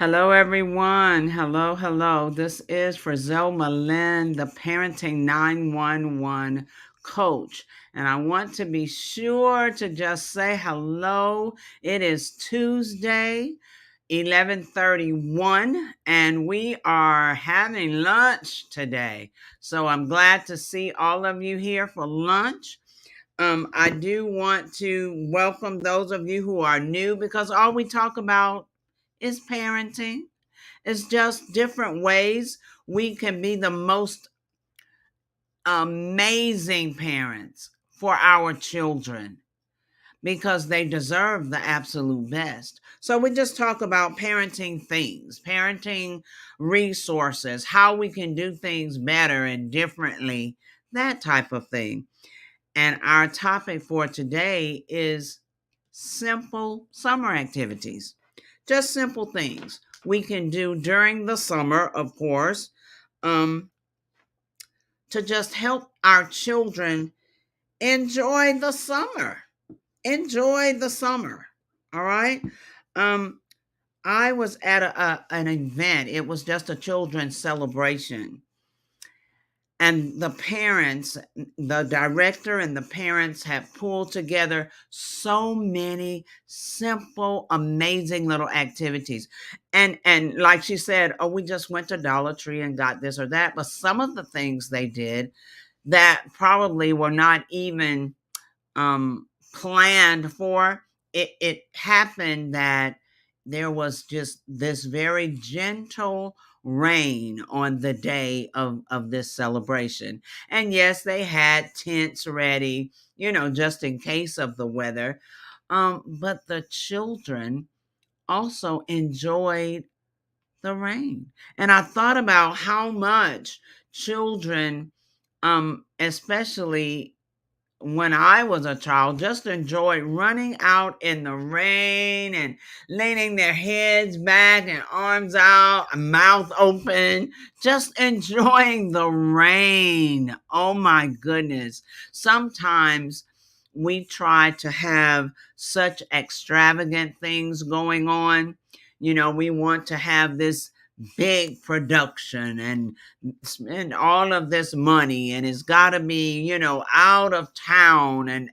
Hello, everyone. Hello, hello. This is FRAZELMA LYNN, the Parenting 911 coach. And I want to be sure to just say hello. It is Tuesday, 11:31, and we are having lunch today. So I'm glad to see all of you here for lunch. I do want to welcome those of you who are new because all we talk about is parenting. It's just different ways we can be the most amazing parents for our children because they deserve the absolute best. So we just talk about parenting things, parenting resources, how we can do things better and differently, that type of thing. And our topic for today is simple summer activities. Just simple things we can do during the summer, of course, um, to just help our children enjoy the summer. Enjoy the summer. All right. Um, I was at an event. It was just a children's celebration, and the parents, the director and the parents have pulled together so many simple amazing little activities. And like she said, oh, we just went to Dollar Tree and got this or that, but some of the things they did that probably were not even planned for, it happened that there was just this very gentle rain on the day of this celebration. And yes, they had tents ready, just in case of the weather. But the children also enjoyed the rain. And I thought about how much children, especially when I was a child, just enjoyed running out in the rain and leaning their heads back and arms out, mouth open, just enjoying the rain. Oh my goodness. Sometimes we try to have such extravagant things going on. We want to have this big production and spend all of this money, and it's got to be, out of town. And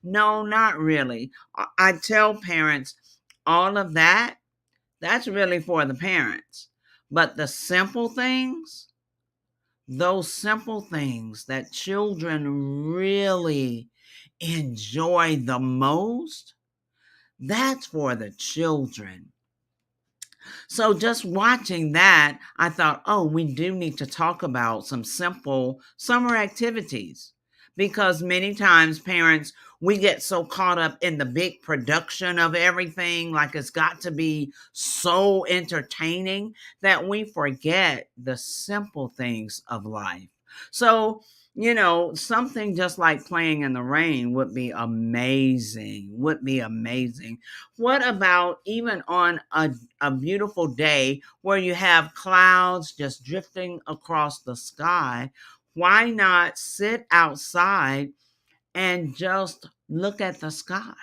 no, not really. I tell parents all of that's really for the parents. But the simple things, those simple things that children really enjoy the most, that's for the children. So just watching that, I thought, oh, we do need to talk about some simple summer activities because many times parents, we get so caught up in the big production of everything, like it's got to be so entertaining that we forget the simple things of life. So, something just like playing in the rain would be amazing, would be amazing. What about even on a beautiful day where you have clouds just drifting across the sky? Why not sit outside and just look at the sky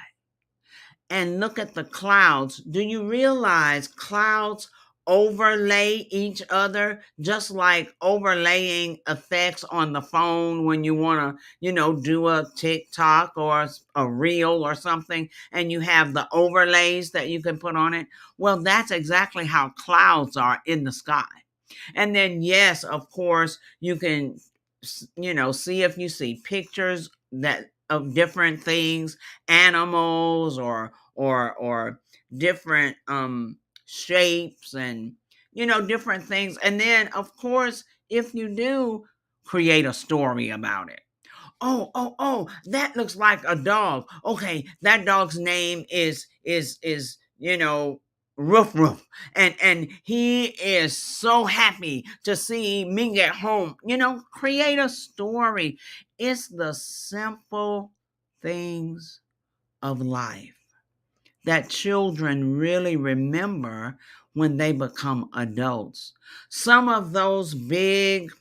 and look at the clouds? Do you realize clouds overlay each other just like overlaying effects on the phone when you want to, do a TikTok or a reel or something, and you have the overlays that you can put on it? Well, that's exactly how clouds are in the sky. And then, yes, of course, you can, see if you see pictures that of different things, animals or different shapes and different things. And then, of course, if you do, create a story about it. Oh, that looks like a dog. Okay, that dog's name is Roof Roof. And he is so happy to see me get home. Create a story. It's the simple things of life that children really remember when they become adults. Some of those big,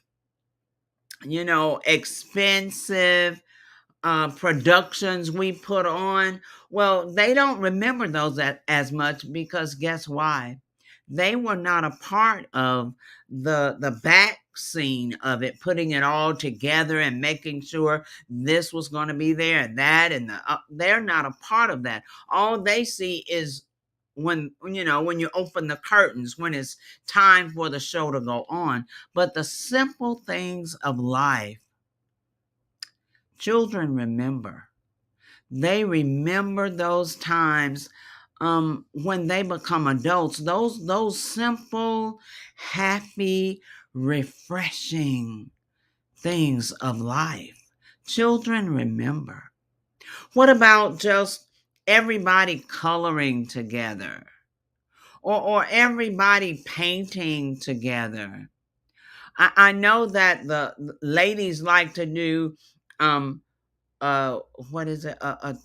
expensive productions we put on, well, they don't remember those as much because guess why? They were not a part of the back scene of it, putting it all together and making sure this was going to be there and that, and they're not a part of that. All they see is when you open the curtains, when it's time for the show to go on. But the simple things of life, children remember. They remember those times when they become adults. Those simple, happy, refreshing things of life. Children remember. What about just everybody coloring together, or everybody painting together? I know that the ladies like to do um what is it, a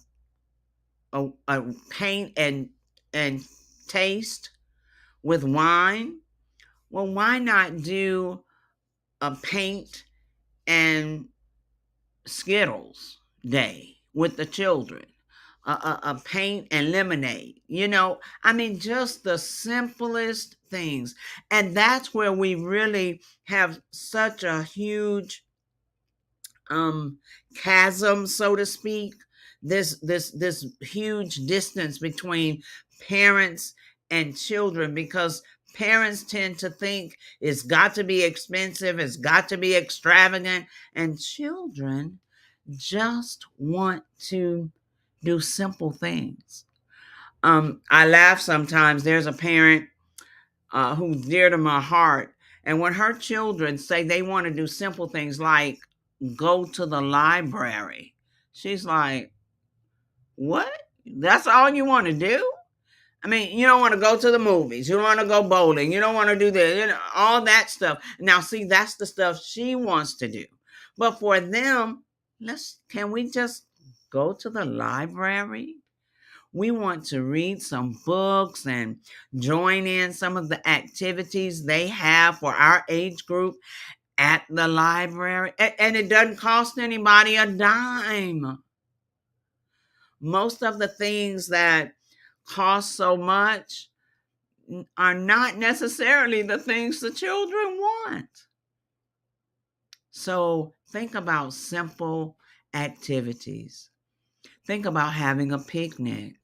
paint and taste with wine. Well, why not do a paint and Skittles day with the children? A paint and lemonade. I mean, just the simplest things. And that's where we really have such a huge um chasm, so to speak. This huge distance between parents and children, because parents tend to think it's got to be expensive, it's got to be extravagant, and children just want to do simple things. I laugh sometimes. There's a parent who's dear to my heart. And when her children say they want to do simple things like go to the library, she's like, "What? That's all you want to do? I mean, you don't want to go to the movies. You don't want to go bowling. You don't want to do this, all that stuff." Now, see, that's the stuff she wants to do. But for them, can we just go to the library? We want to read some books and join in some of the activities they have for our age group at the library. And it doesn't cost anybody a dime. Most of the things that cost so much are not necessarily the things the children want. So think about simple activities. Think about having a picnic,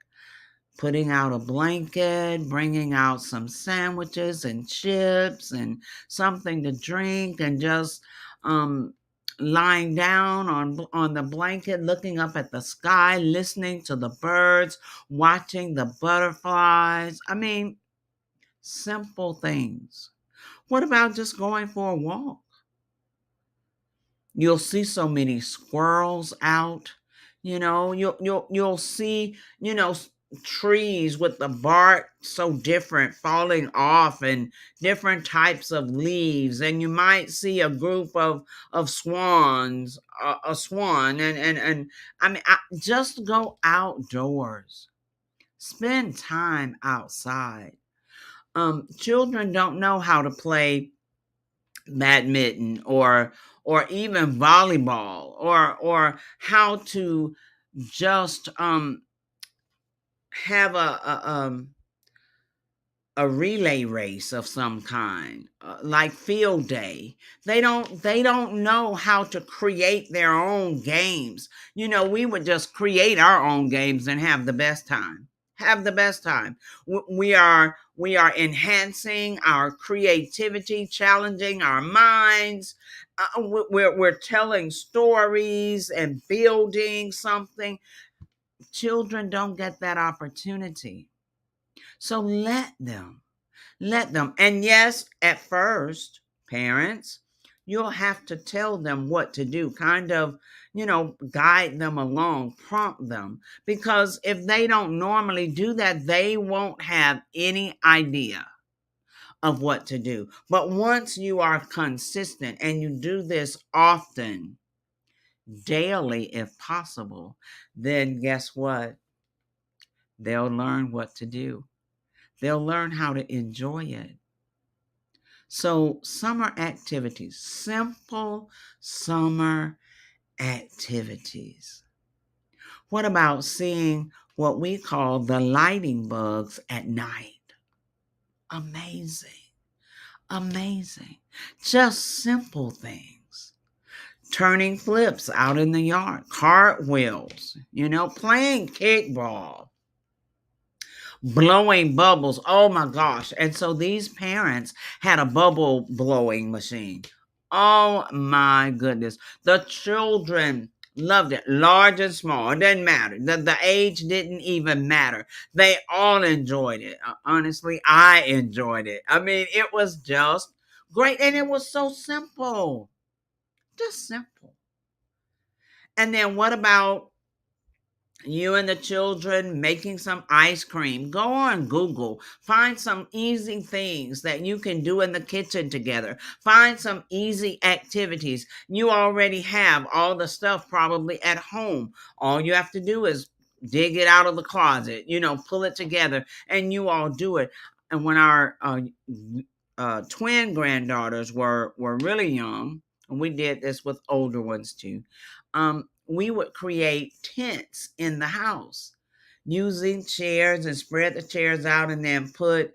putting out a blanket, bringing out some sandwiches and chips and something to drink, and just um, lying down on the blanket, looking up at the sky, listening to the birds, watching the butterflies. I mean, simple things. What about just going for a walk? You'll see so many squirrels out. You'll see, trees with the bark so different falling off, and different types of leaves, and you might see a group of swans, a swan, and I mean, just go outdoors. Spend time outside. Children don't know how to play badminton, or even volleyball, or how to just have a relay race of some kind, like field day. They don't know how to create their own games. We would just create our own games and have the best time. We are enhancing our creativity, challenging our minds. We're telling stories and building something. Children don't get that opportunity. So let them. And yes, at first, parents, you'll have to tell them what to do, kind of, guide them along, prompt them, because if they don't normally do that, they won't have any idea of what to do. But once you are consistent and you do this often, daily if possible, then guess what? They'll learn what to do. They'll learn how to enjoy it. So, summer activities, simple summer activities. What about seeing what we call the lighting bugs at night? Amazing. Amazing. Just simple things. Turning flips out in the yard, cartwheels, playing kickball, blowing bubbles. Oh my gosh. And so these parents had a bubble blowing machine. Oh my goodness. The children loved it, large and small. It didn't matter. The age didn't even matter. They all enjoyed it. Honestly, I enjoyed it. I mean, it was just great. And it was so simple. Just simple. And then what about you and the children making some ice cream? Go on Google. Find some easy things that you can do in the kitchen together. Find some easy activities. You already have all the stuff probably at home. All you have to do is dig it out of the closet, pull it together, and you all do it. And when our twin granddaughters were really young, and we did this with older ones too, we would create tents in the house using chairs and spread the chairs out and then put,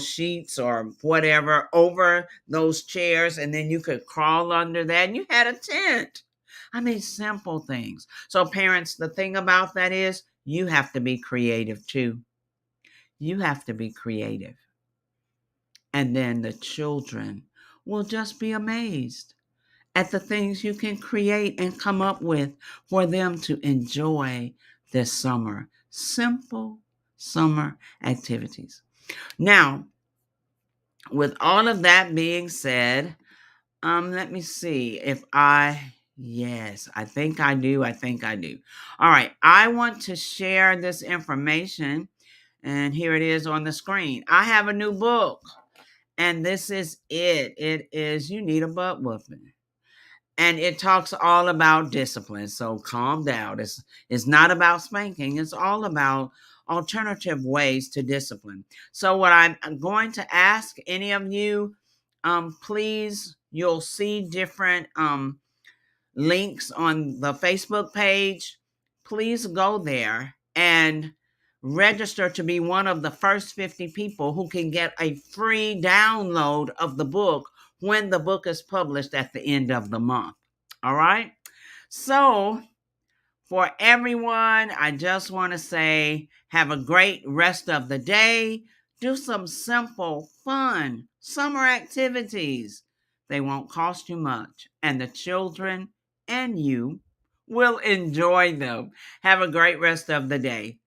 sheets or whatever over those chairs. And then you could crawl under that and you had a tent. I mean, simple things. So parents, the thing about that is you have to be creative too. You have to be creative. And then the children will just be amazed at the things you can create and come up with for them to enjoy this summer. Simple summer activities. Now, with all of that being said, let me see yes, I think I do. All right, I want to share this information, and here it is on the screen. I have a new book, and this is it. It is You Need a Butt Whooping. And it talks all about discipline. So calm down. It's not about spanking. It's all about alternative ways to discipline. So what I'm going to ask any of you, please, you'll see different links on the Facebook page. Please go there and register to be one of the first 50 people who can get a free download of the book when the book is published at the end of the month. All right? So, for everyone, I just want to say have a great rest of the day. Do some simple, fun summer activities. They won't cost you much, and the children and you will enjoy them. Have a great rest of the day.